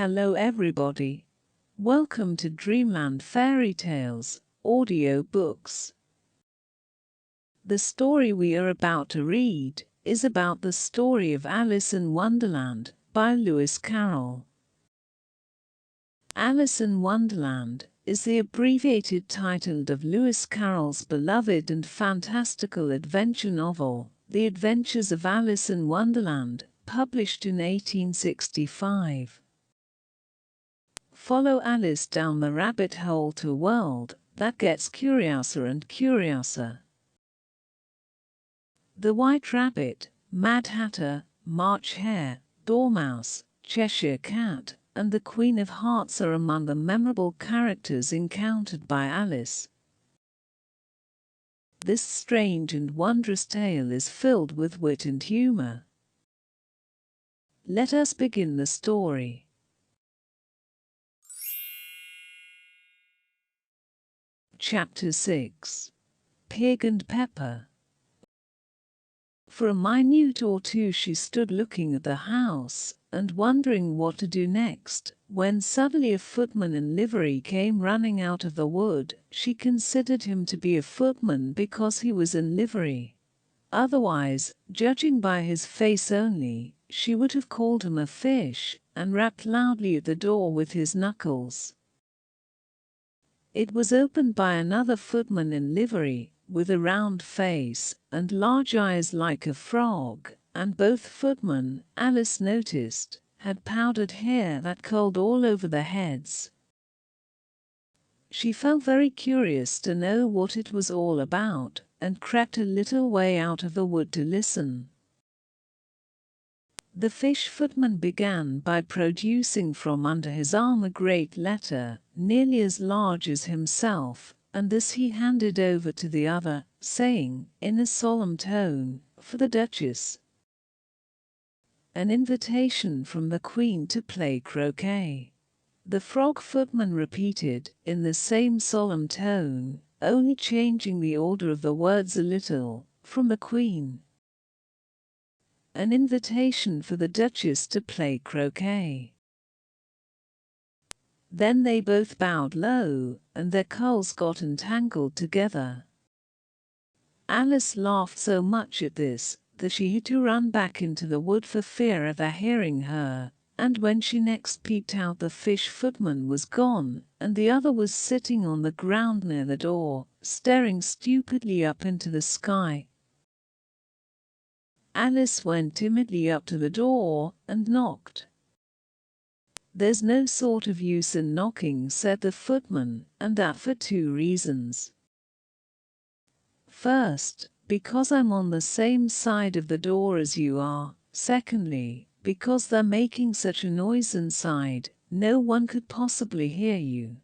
Hello everybody. Welcome to Dreamland Fairy Tales, audiobooks. The story we are about to read is about the story of Alice in Wonderland by Lewis Carroll. Alice in Wonderland is the abbreviated title of Lewis Carroll's beloved and fantastical adventure novel, The Adventures of Alice in Wonderland, published in 1865. Follow Alice down the rabbit hole to a world that gets curiouser and curiouser. The White Rabbit, Mad Hatter, March Hare, Dormouse, Cheshire Cat, and the Queen of Hearts are among the memorable characters encountered by Alice. This strange and wondrous tale is filled with wit and humor. Let us begin the story. Chapter 6. Pig and Pepper. For a minute or two she stood looking at the house and wondering what to do next, when suddenly a footman in livery came running out of the wood. She considered him to be a footman because he was in livery. Otherwise, judging by his face only, she would have called him a fish, and rapped loudly at the door with his knuckles. It was opened by another footman in livery, with a round face and large eyes like a frog, and both footmen, Alice noticed, had powdered hair that curled all over their heads. She felt very curious to know what it was all about, and crept a little way out of the wood to listen. The Fish Footman began by producing from under his arm a great letter, nearly as large as himself, and this he handed over to the other, saying, in a solemn tone, "For the Duchess." An invitation from the Queen to play croquet. The Frog Footman repeated, in the same solemn tone, only changing the order of the words a little, "From the Queen." An invitation for the Duchess to play croquet. Then they both bowed low, and their curls got entangled together. Alice laughed so much at this that she had to run back into the wood for fear of their hearing her, and when she next peeped out the Fish Footman was gone, and the other was sitting on the ground near the door, staring stupidly up into the sky. Alice went timidly up to the door and knocked. "There's no sort of use in knocking," said the footman, "and that for two reasons. First, because I'm on the same side of the door as you are. Secondly, because they're making such a noise inside, no one could possibly hear you."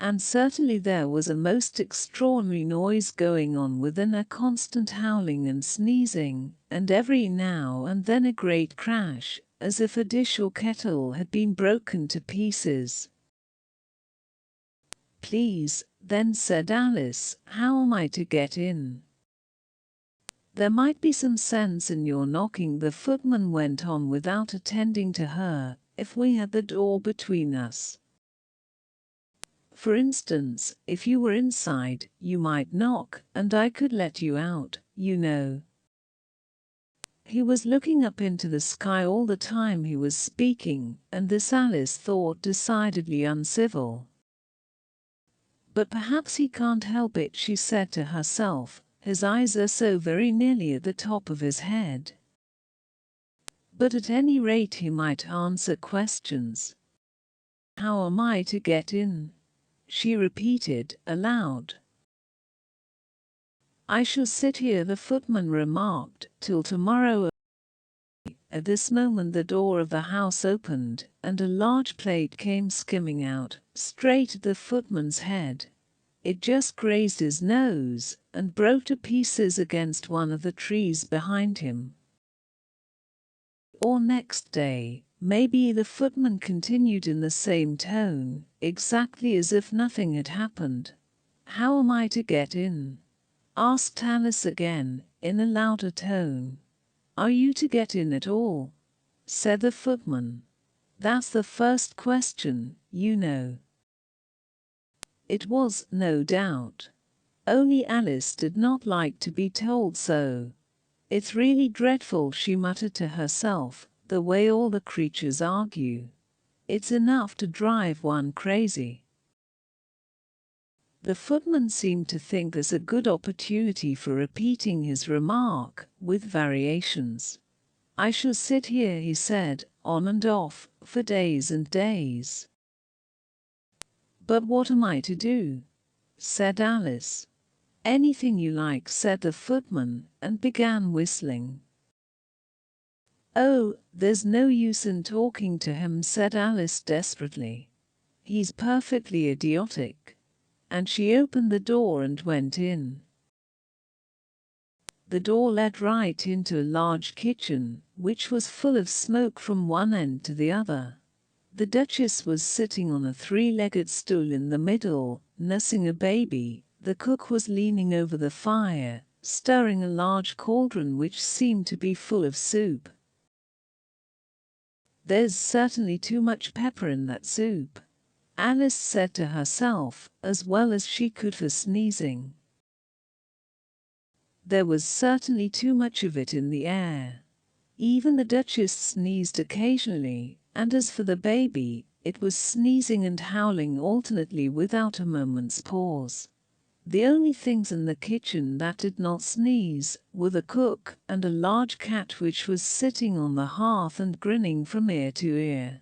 And certainly there was a most extraordinary noise going on within, a constant howling and sneezing, and every now and then a great crash, as if a dish or kettle had been broken to pieces. "Please, then," said Alice, "how am I to get in?" "There might be some sense in your knocking," the footman went on without attending to her, "if we had the door between us. For instance, if you were inside, you might knock, and I could let you out, you know." He was looking up into the sky all the time he was speaking, and this Alice thought decidedly uncivil. "But perhaps he can't help it," she said to herself, "his eyes are so very nearly at the top of his head. But at any rate he might answer questions. How am I to get in?" she repeated aloud. "I shall sit here," the footman remarked, "till tomorrow." At this moment the door of the house opened, and a large plate came skimming out, straight at the footman's head. It just grazed his nose, and broke to pieces against one of the trees behind him. Or next day, maybe, the footman continued in the same tone, exactly as if nothing had happened. "How am I to get in?" asked Alice again, in a louder tone. "Are you to get in at all?" said the footman. That's the first question, you know. It was, no doubt. Only Alice did not like to be told so. It's really dreadful, she muttered to herself, the way all the creatures argue. It's enough to drive one crazy. The footman seemed to think this a good opportunity for repeating his remark, with variations. I shall sit here, he said, on and off, for days and days. But what am I to do? Said Alice. Anything you like, said the footman, and began whistling. Oh, there's no use in talking to him, said Alice desperately. He's perfectly idiotic. And she opened the door and went in. The door led right into a large kitchen, which was full of smoke from one end to the other. The Duchess was sitting on a three-legged stool in the middle, nursing a baby. The cook was leaning over the fire, stirring a large cauldron which seemed to be full of soup. There's certainly too much pepper in that soup, Alice said to herself, as well as she could for sneezing. There was certainly too much of it in the air. Even the Duchess sneezed occasionally, and as for the baby, it was sneezing and howling alternately without a moment's pause. The only things in the kitchen that did not sneeze were the cook and a large cat which was sitting on the hearth and grinning from ear to ear.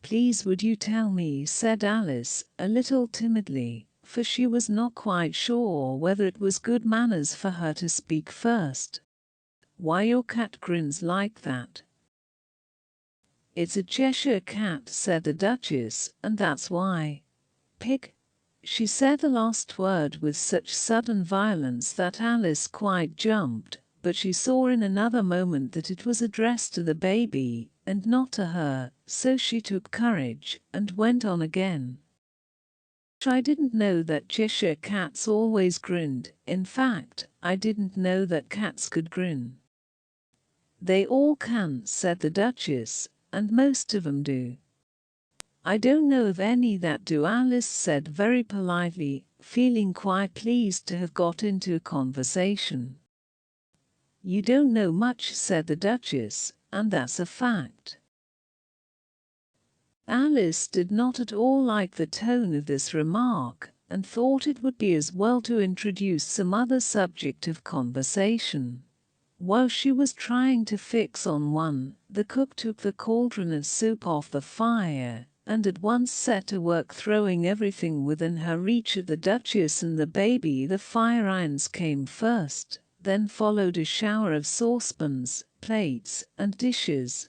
Please would you tell me, said Alice, a little timidly, for she was not quite sure whether it was good manners for her to speak first, why your cat grins like that. It's a Cheshire Cat, said the Duchess, and that's why. Pig. She said the last word with such sudden violence that Alice quite jumped, but she saw in another moment that it was addressed to the baby, and not to her, so she took courage, and went on again. I didn't know that Cheshire Cats always grinned. In fact, I didn't know that cats could grin. They all can, said the Duchess, and most of 'em do. I don't know of any that do, Alice said very politely, feeling quite pleased to have got into a conversation. You don't know much, said the Duchess, and that's a fact. Alice did not at all like the tone of this remark, and thought it would be as well to introduce some other subject of conversation. While she was trying to fix on one, the cook took the cauldron of soup off the fire, and at once set to work throwing everything within her reach at the Duchess and the baby. The fire irons came first, then followed a shower of saucepans, plates, and dishes.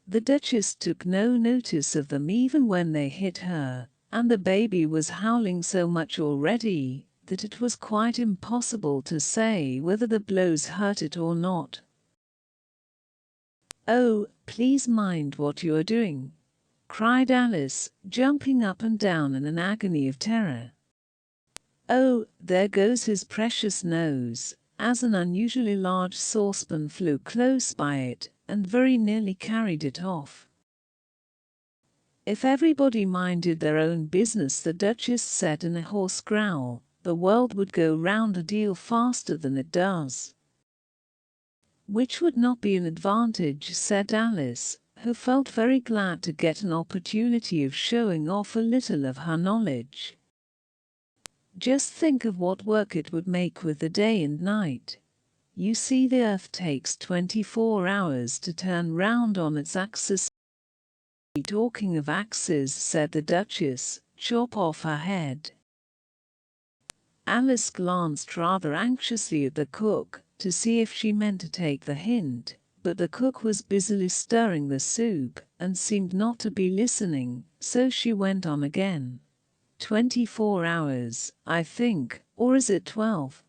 The Duchess took no notice of them even when they hit her, and the baby was howling so much already that it was quite impossible to say whether the blows hurt it or not. Oh, please mind what you are doing, cried Alice, jumping up and down in an agony of terror. Oh, there goes his precious nose, as an unusually large saucepan flew close by it, and very nearly carried it off. If everybody minded their own business, the Duchess said in a hoarse growl, the world would go round a deal faster than it does. Which would not be an advantage, said Alice, who felt very glad to get an opportunity of showing off a little of her knowledge. Just think of what work it would make with the day and night. You see, the earth takes 24 hours to turn round on its axis. Talking of axes, said the Duchess, chop off her head. Alice glanced rather anxiously at the cook, to see if she meant to take the hint, but the cook was busily stirring the soup, and seemed not to be listening, so she went on again. 24 hours, I think, or is it 12?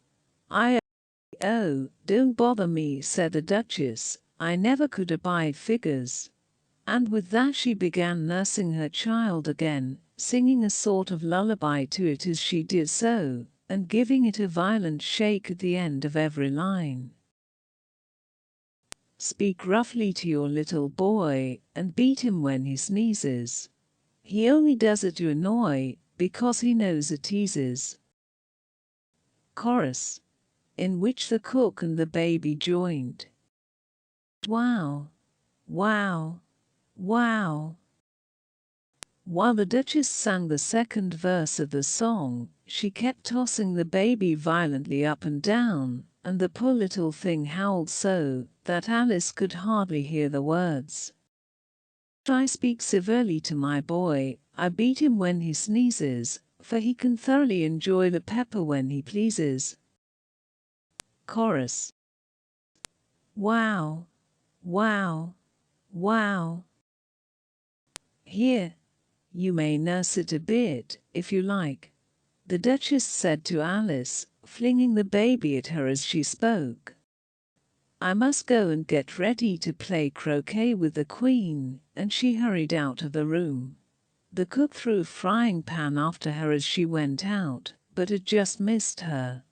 Oh, don't bother me, said the Duchess, I never could abide figures. And with that she began nursing her child again, singing a sort of lullaby to it as she did so, and giving it a violent shake at the end of every line. Speak roughly to your little boy and beat him when he sneezes. He only does it to annoy, because he knows it teases. Chorus, in which the cook and the baby joined. Wow, wow, wow. While the Duchess sang the second verse of the song, she kept tossing the baby violently up and down, and the poor little thing howled so that Alice could hardly hear the words. I speak severely to my boy, I beat him when he sneezes, for he can thoroughly enjoy the pepper when he pleases. Chorus. Wow, wow, wow. Here, you may nurse it a bit, if you like, the Duchess said to Alice, flinging the baby at her as she spoke. I must go and get ready to play croquet with the Queen, and she hurried out of the room. The cook threw a frying pan after her as she went out, but it just missed her.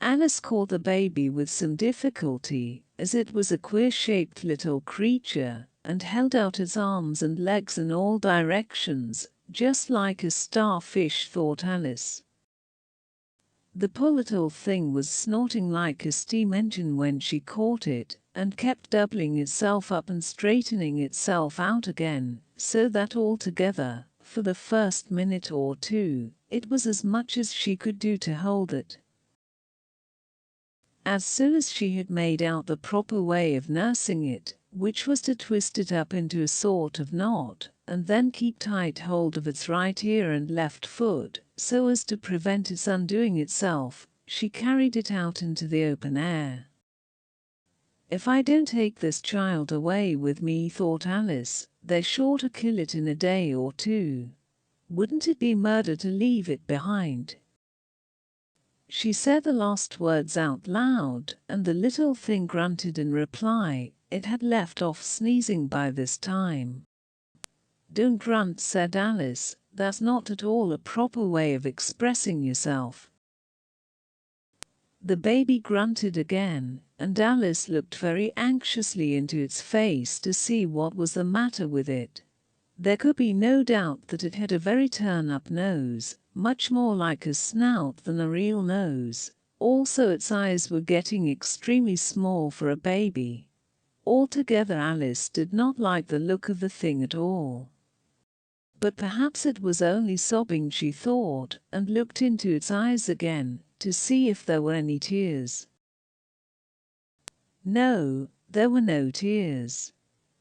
Alice caught the baby with some difficulty, as it was a queer-shaped little creature, and held out its arms and legs in all directions, just like a starfish, thought Alice. The poor little thing was snorting like a steam engine when she caught it, and kept doubling itself up and straightening itself out again, so that altogether, for the first minute or two, it was as much as she could do to hold it. As soon as she had made out the proper way of nursing it, which was to twist it up into a sort of knot, and then keep tight hold of its right ear and left foot, so as to prevent its undoing itself, she carried it out into the open air. If I don't take this child away with me, thought Alice, they're sure to kill it in a day or two. Wouldn't it be murder to leave it behind? She said the last words out loud, and the little thing grunted in reply. It had left off sneezing by this time. Don't grunt, said Alice, that's not at all a proper way of expressing yourself. The baby grunted again, and Alice looked very anxiously into its face to see what was the matter with it. There could be no doubt that it had a very turn-up nose, much more like a snout than a real nose. Also its eyes were getting extremely small for a baby. Altogether Alice did not like the look of the thing at all. But perhaps it was only sobbing, she thought, and looked into its eyes again, to see if there were any tears. No, there were no tears.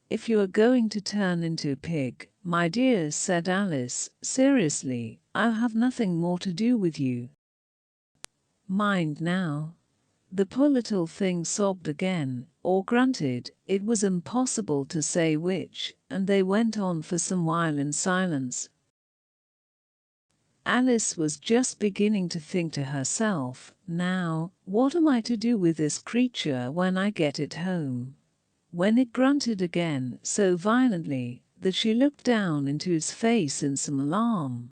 If you are going to turn into a pig, my dear, said Alice, seriously, I'll have nothing more to do with you. Mind now. The poor little thing sobbed again, or grunted, it was impossible to say which, and they went on for some while in silence. Alice was just beginning to think to herself, now, what am I to do with this creature when I get it home? When it grunted again so violently that she looked down into its face in some alarm.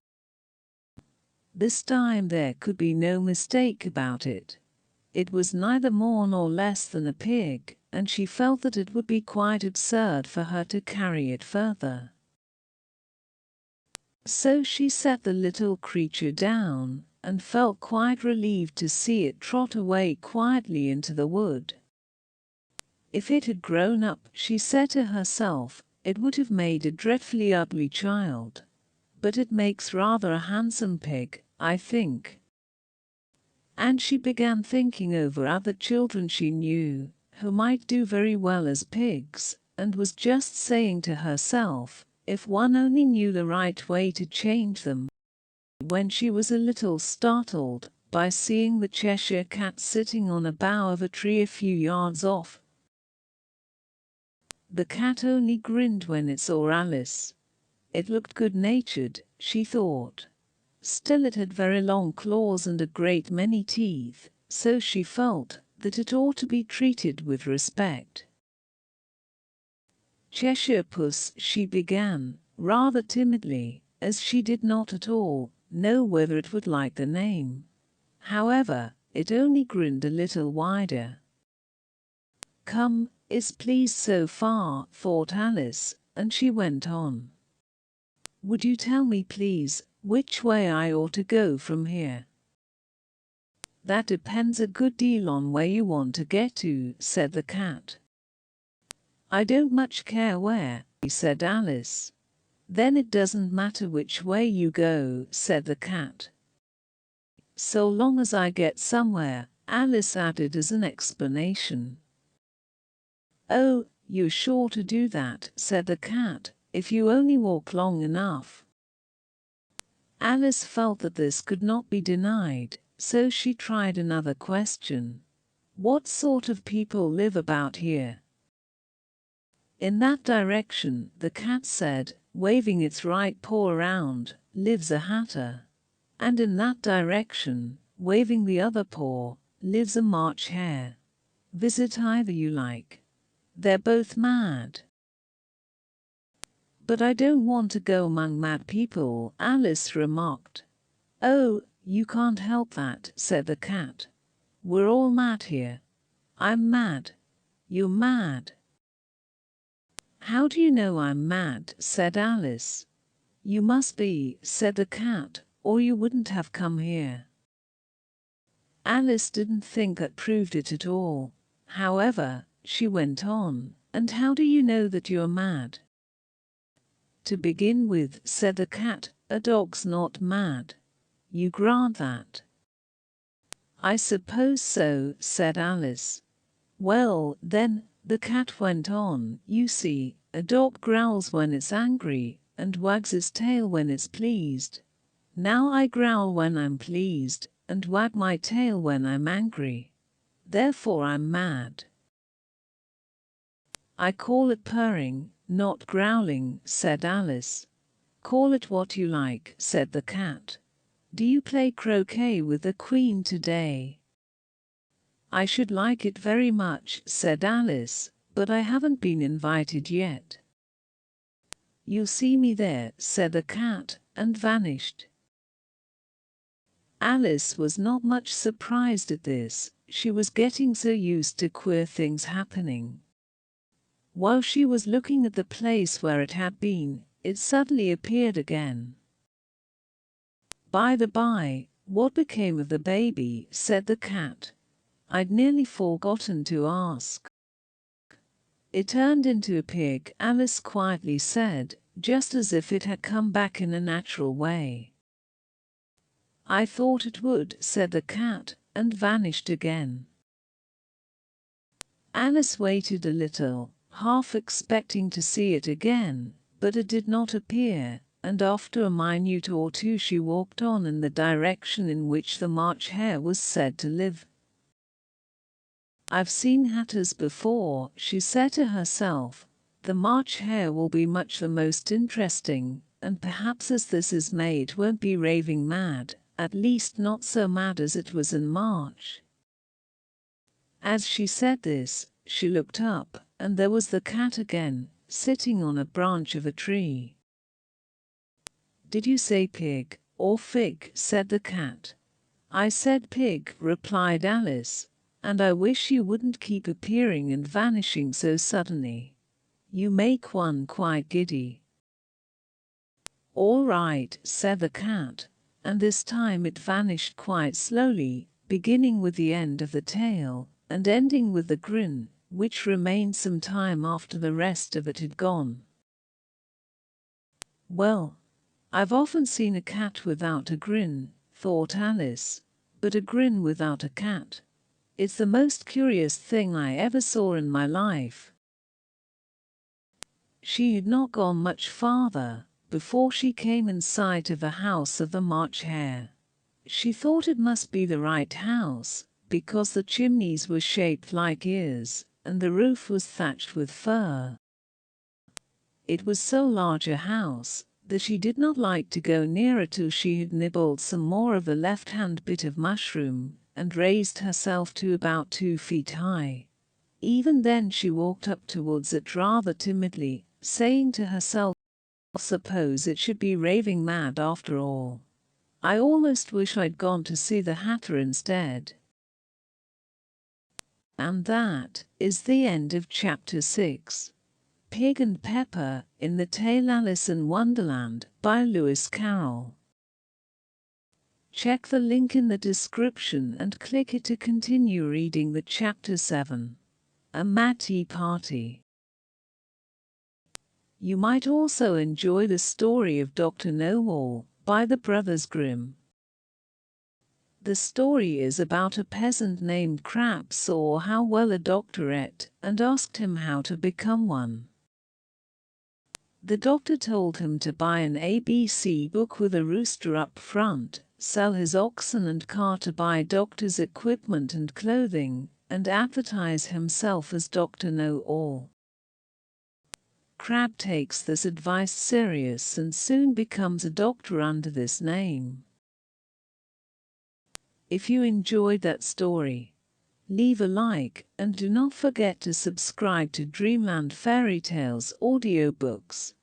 This time there could be no mistake about it. It was neither more nor less than a pig, and she felt that it would be quite absurd for her to carry it further. So she set the little creature down, and felt quite relieved to see it trot away quietly into the wood. If it had grown up, she said to herself, it would have made a dreadfully ugly child. But it makes rather a handsome pig, I think. And she began thinking over other children she knew, who might do very well as pigs, and was just saying to herself, if one only knew the right way to change them, when she was a little startled by seeing the Cheshire Cat sitting on a bough of a tree a few yards off. The cat only grinned when it saw Alice. It looked good-natured, she thought. Still it had very long claws and a great many teeth, so she felt that it ought to be treated with respect. Cheshire Puss, she began, rather timidly, as she did not at all know whether it would like the name. However, it only grinned a little wider. Come, is pleased so far, thought Alice, and she went on. Would you tell me, please, which way I ought to go from here? That depends a good deal on where you want to get to, said the cat. I don't much care where, said Alice. Then it doesn't matter which way you go, said the cat. So long as I get somewhere, Alice added as an explanation. Oh, you're sure to do that, said the cat, if you only walk long enough. Alice felt that this could not be denied, so she tried another question. What sort of people live about here? In that direction, the cat said, waving its right paw around, lives a hatter. And in that direction, waving the other paw, lives a March hare. Visit either you like. They're both mad. But I don't want to go among mad people, Alice remarked. Oh, you can't help that, said the cat. We're all mad here. I'm mad. You're mad. How do you know I'm mad, said Alice. You must be, said the cat, or you wouldn't have come here. Alice didn't think that proved it at all. However, she went on, and how do you know that you're mad? To begin with, said the cat, a dog's not mad. You grant that? I suppose so, said Alice. Well, then, the cat went on, you see, a dog growls when it's angry, and wags its tail when it's pleased. Now I growl when I'm pleased, and wag my tail when I'm angry. Therefore I'm mad. I call it purring, not growling, said Alice. Call it what you like, said the cat. Do you play croquet with the Queen today? I should like it very much, said Alice, but I haven't been invited yet. You'll see me there, said the cat, and vanished. Alice was not much surprised at this. She was getting so used to queer things happening. While she was looking at the place where it had been, it suddenly appeared again. By the by, what became of the baby, said the cat. I'd nearly forgotten to ask. It turned into a pig, Alice quietly said, just as if it had come back in a natural way. I thought it would, said the cat, and vanished again. Alice waited a little, half expecting to see it again, but it did not appear, and after a minute or two she walked on in the direction in which the March hare was said to live. I've seen hatters before, she said to herself. The March hare will be much the most interesting, and perhaps as this is made won't be raving mad, at least not so mad as it was in March. As she said this, she looked up, and there was the cat again, sitting on a branch of a tree. Did you say pig, or fig, said the cat. I said pig, replied Alice, and I wish you wouldn't keep appearing and vanishing so suddenly. You make one quite giddy. All right, said the cat, and this time it vanished quite slowly, beginning with the end of the tail, and ending with the grin, which remained some time after the rest of it had gone. Well, I've often seen a cat without a grin, thought Alice, but a grin without a cat. It's the most curious thing I ever saw in my life. She had not gone much farther before she came in sight of the house of the March hare. She thought it must be the right house, because the chimneys were shaped like ears, and the roof was thatched with fur. It was so large a house that she did not like to go near it till she had nibbled some more of the left-hand bit of mushroom, and raised herself to about 2 feet high. Even then she walked up towards it rather timidly, saying to herself, suppose it should be raving mad after all. I almost wish I'd gone to see the hatter instead. And that is the end of Chapter 6. Pig and Pepper in the tale Alice in Wonderland by Lewis Carroll. Check the link in the description and click it to continue reading the Chapter 7. A Matty Party. You might also enjoy the story of Dr. Know-All by the Brothers Grimm. The story is about a peasant named Crab saw how well a doctor ate and asked him how to become one. The doctor told him to buy an ABC book with a rooster up front, sell his oxen and car to buy doctor's equipment and clothing, and advertise himself as Dr. Know-All. Crab takes this advice serious and soon becomes a doctor under this name. If you enjoyed that story, leave a like and do not forget to subscribe to Dreamland Fairy Tales audiobooks.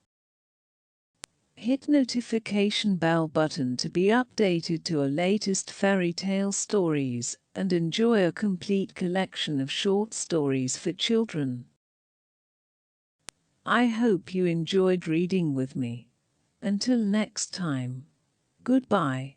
Hit notification bell button to be updated to our latest fairy tale stories and enjoy a complete collection of short stories for children. I hope you enjoyed reading with me. Until next time, goodbye.